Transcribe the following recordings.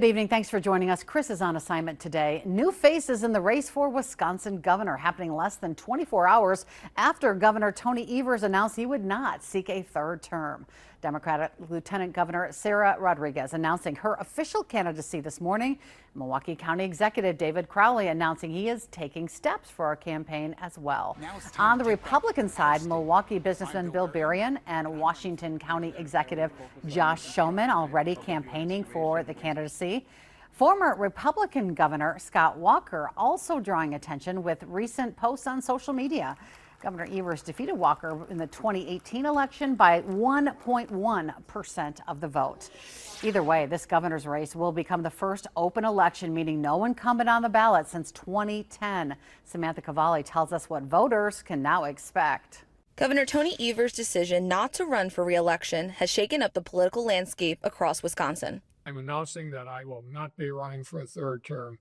Good evening. Thanks for joining us. Chris is on assignment today. New faces in the race for Wisconsin governor happening less than 24 hours after Governor Tony Evers announced he would not seek a third term. Democratic Lieutenant Governor Sarah Rodriguez announcing her official candidacy this morning. Milwaukee County Executive David Crowley announcing he is taking steps for our campaign as well. On the Republican side, Milwaukee businessman Bill Berrien and Washington County Executive Josh Schoeman already campaigning for the candidacy. Former Republican Governor Scott Walker also drawing attention with recent posts on social media. Governor Evers defeated Walker in the 2018 election by 1.1% of the vote. Either way, this governor's race will become the first open election, meaning no incumbent on the ballot since 2010. Samantha Cavalli tells us what voters can now expect. Governor Tony Evers' decision not to run for re-election has shaken up the political landscape across Wisconsin. I'm announcing that I will not be running for a third term.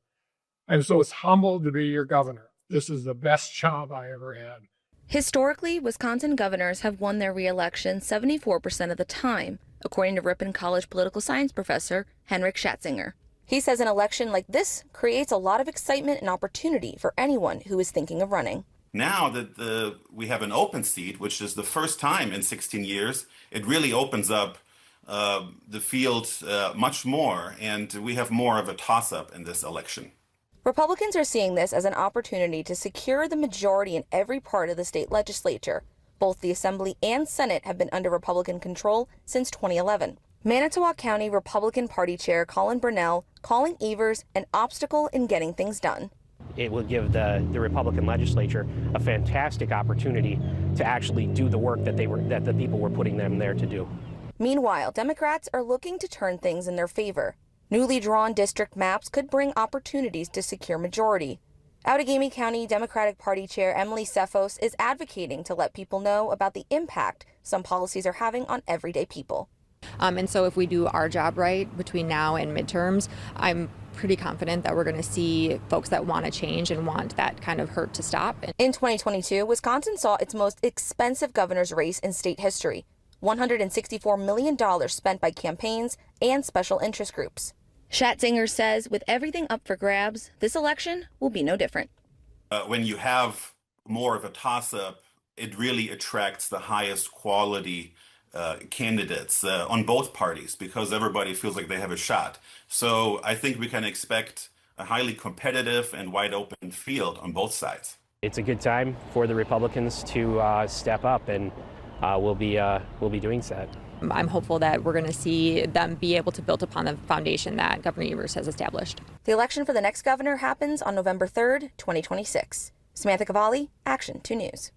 I'm so humbled to be your governor. This is the best job I ever had. Historically, Wisconsin governors have won their re-election 74% of the time, according to Ripon College political science professor Henrik Schatzinger. He says an election like this creates a lot of excitement and opportunity for anyone who is thinking of running. Now that we have an open seat, which is the first time in 16 years, it really opens up the field much more, and we have more of a toss-up in this election. Republicans are seeing this as an opportunity to secure the majority in every part of the state legislature. Both the Assembly and Senate have been under Republican control since 2011. Manitowoc County Republican Party Chair Colin Burnell calling Evers an obstacle in getting things done. It will give the Republican legislature a fantastic opportunity to actually do the work that the people were putting them there to do. Meanwhile, Democrats are looking to turn things in their favor. Newly drawn district maps could bring opportunities to secure majority. Outagamie County Democratic Party Chair Emily Cephos is advocating to let people know about the impact some policies are having on everyday people. And so if we do our job right between now and midterms, I'm pretty confident that we're going to see folks that want to change and want that kind of hurt to stop. In 2022, Wisconsin saw its most expensive governor's race in state history. $164 million spent by campaigns and special interest groups. Schatzinger says with everything up for grabs, this election will be no different. When you have more of a toss-up, it really attracts the highest quality candidates on both parties because everybody feels like they have a shot. So I think we can expect a highly competitive and wide open field on both sides. It's a good time for the Republicans to step up, and we'll be doing that. I'm hopeful that we're going to see them be able to build upon the foundation that Governor Evers has established. The election for the next governor happens on November 3rd, 2026. Samantha Cavalli, Action 2 News.